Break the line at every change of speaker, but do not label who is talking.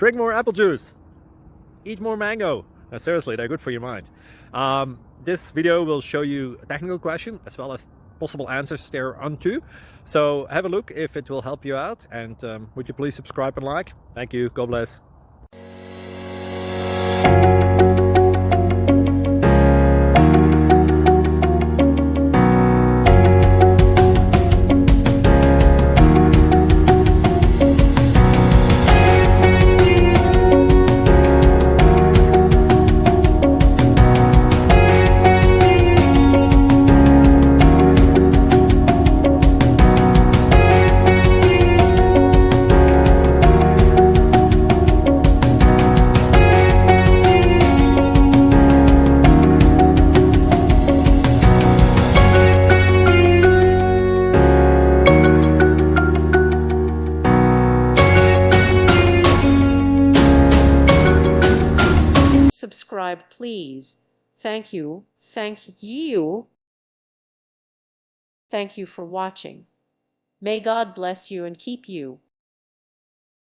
drink more apple juice, eat more mango. No, seriously, they're good for your mind. This video will show you a technical question as well as possible answers thereunto. So have a look if it will help you out, and would you please subscribe and like? Thank you. God bless.
Subscribe, please. Thank you. Thank you. Thank you for watching. May God bless you and keep you.